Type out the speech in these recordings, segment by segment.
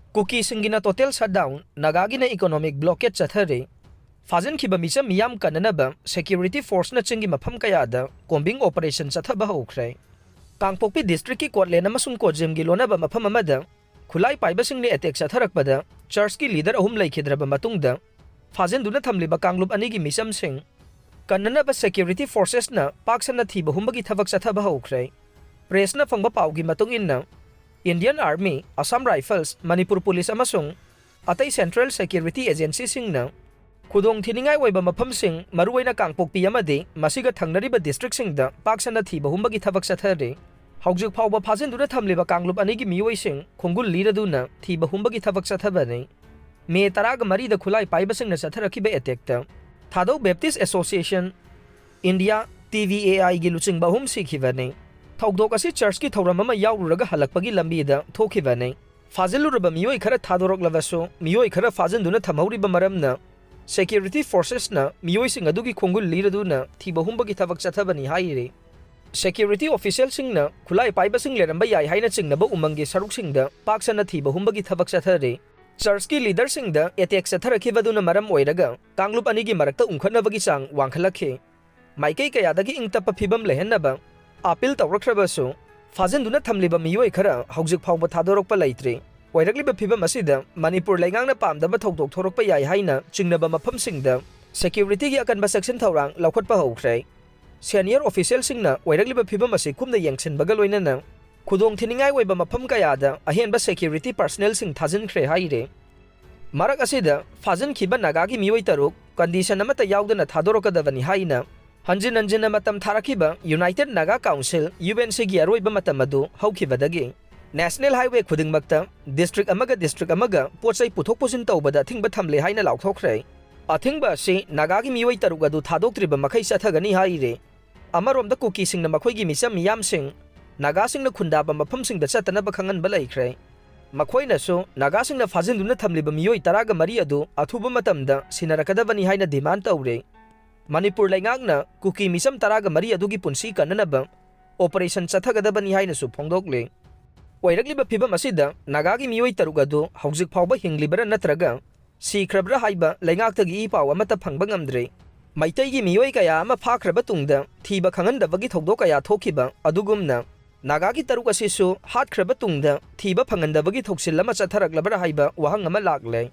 Kukisingna total shutdown, Nagagina economic blockade Chathari, Fajinkhibasing Kannaba, security force na chingi mafam kayada, combing operation Chathaba Houkhre. Kangpokpi district ki court lena masung ko jim gilona ba mafam amada, Khulai paibasing ni attack Chatharakpada, church ki leader ahum laikhidraba matungda, Fajinduna thamliba Kanglup anigi misam sing. Kannaba security forces na paksana thiba humbagi thabak Chathaba Houkhre. Press na fangba paugi matungin na Indian Army, Assam Rifles, Manipur Police amasung atay Central Security Agency sing na khudong thiningai oiba mafam sing maruwai na kangpokpi amadi masiga thangnariba district sing da paksana thiba humbagi thabak Chathari haujuk phawba phajinduna thamliba Kanglup anigi mioi sing khongul liraduna thiba humbagi thabak Chathabani Me 13 da khulai paibasing na Chatharakiba attack ta Thado Baptist Association India TVAI gi luching bahum sikhibani Thogdok asi church ki thoram ama yaururaga halakpagi lambida thokibane faziluraba miyoi khara thadorok lavaso miyoi khara fajinduna thamhauriba maramna security forces na miyoi sing adugi khongul liraduna thiba humbagi thabak Chathabani haire security official sing na khulai paiba sing leramba yai haina chingnaba umangi saruk sing da paksana thiba humbagi thabak Chathare church ki leader sing da attack Chatharakhibaduna maram oiraga Kanglup anigi marakta umkhanabagi chang wangkhalakhe maikai kayadagi ingtapa phibam lehenaba Appeal tawrakhrabasu Fajinduna thamliba miyoi khara haujik phawba thadorokpa leitre oirakliba phibam asida Manipur laingangna pamdaba thokdok thorokpa yai haina chingnaba mafam singda security gi akanba section thawrang laukhotpa Houkhre senior official singna oirakliba phibam asi khumna yengchenbaga loinana khudong thiningai oiba mafam kayada ahenba security personnel sing thajinkhre haire marak asida Fajinkhibasing Nagagi miyoi taruk condition amata yaudana thadorokadabani haina Hanjin Anjina matam tharakiba United Naga Council UNC gi aroiba matam adu haukhibadagi National Highway khudingmakta district amaga pochai puthok pusin tawbada thingba thamle haina laukthokre athingba si Nagagi miyoi taruk adu thadoktriba makhai chathagani haire amaromda Kukisingna makhoigi misam miyam sing Naga singna khundaba mafam singda chatanaba khanganba laikhre makhoina su Naga singna fajinduna thamliba miyoi 13 adu athuba matamda sinarakadabani haina demand tawre Manipur laingakna Kuki misam 13 adugi punsi kannaba operation Chathagadabani haina su phongdokle oirakliba phibam asida Nagagi miyoi taruk adu haujik phawba hinglibara natraga sikhrabra haiba laingaktagi ipaw amata phangba ngamdre maitaigi miyoi kaya ama phakraba tungda thiba khangandabagi thogdok kaya thokiba adugumna Nagagi taruk asisu hatkraba tungda thiba phangandabagi thoksilama Chatharaklabara haiba wahang ama lakle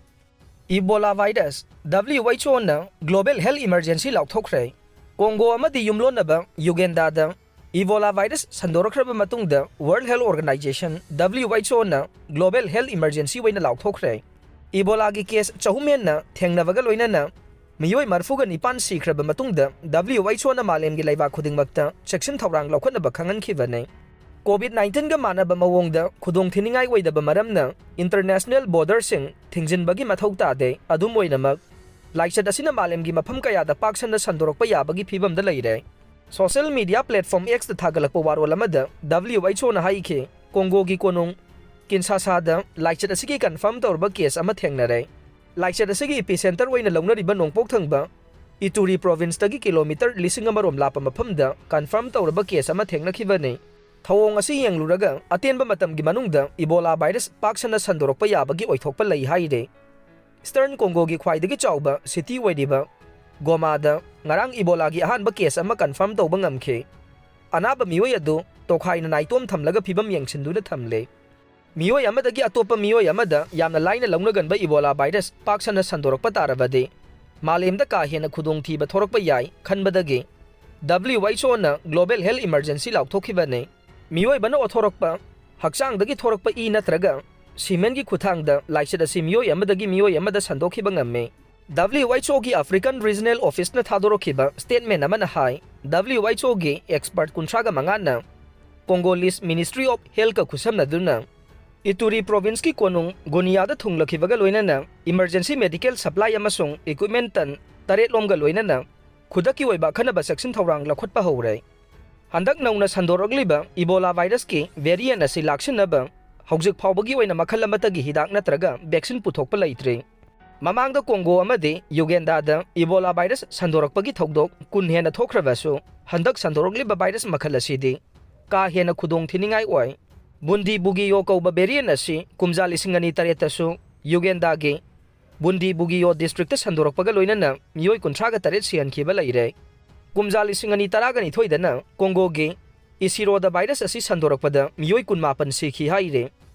Ebola virus WHO na global health emergency laukthokre Congo amadi yumlonaba Uganda da Ebola virus sandorokhraba matungda World Health Organization WHO na global health emergency waina laukthokre Ebola gi case chahumen na thengnabaga loinana miyoi marfuga nipan sikhraba matungda WHO na malem gi laiba khudingmakta section thawrang laukhanaba khangankhibane COVID-19 ga manaba mawongda khudong thiningai oidaba maramna international border sing thingjinbagi mathau tade adum oinamak laikchat asina malemgi mafam kayada paksana sandorokpa yabagi phibamda leire social media platform X da thagalakpa warol amada WHO na haike Congo gi konung Kinshasa da laikchat asigi confirm torba case ama thengnare laikchat asigi epicenter oina launariba nongpok thangba Ituri province tagi kilometer 1000 rom lapa mafamda confirm torba case ama thengnakhibane Thawong asi yangluraga atenba matamgi manungda Ebola virus paksana sandorokpa yabagi oithokpa lei haire Eastern Congo gi khwaidagi chawba city oidiba Goma da ngarang Ebola gi ahanba case ama confirm tawba ngamkhe anaba miyoi adu tokhaina naitom thamlaga phibam yengchinduna thamle miyoi amadagi atopa miyoi amada yamna laina laungnaganba Ebola virus paksana sandorokpa tarabade malemda ka hena khudong thiba thorokpa yai khanbadagi WHO na global health emergency laukthokibane miyoi bana othorokpa hakchangdagi thorokpa I natraga simengi khuthangda laikchat asi miyoi amadagi miyoi amada sandokhiba ngamme WHO gi African Regional Office na thadorokhiba statement amana hai WHO gi expert kuntraga mangana Congolese Ministry of Health ka khusamna duna Ituri province ki konung Gonia da thunglakhibaga loinana emergency medical supply amasung equipment tan taret lomga loinana khudaki oiba khanaba section thawrang lakhotpa hourai Handak nauna sandorogliba Ebola virus ki variant asi laksinaba haujik phawbagi oina makhal amatagi hidak natraga vaccine puthokpa leitre mamangda Congo amadi Uganda da Ebola virus sandorokpagi thogdok kun hena thokrabasu handak sandorogliba virus makhal asidi ka hena khudong thiningai oi Bundi Bugiyo kauba variant asi kumja lising ani taretassu Ugandagi Bundi Bugiyo district ta sandorakpaga loinana miyoi kunthraga taret siankhiba laire. Kumja lising ani taragani thoidana Congo gi Isiroda virus asi sandorakpada miyoi kunmapan sikhi haire.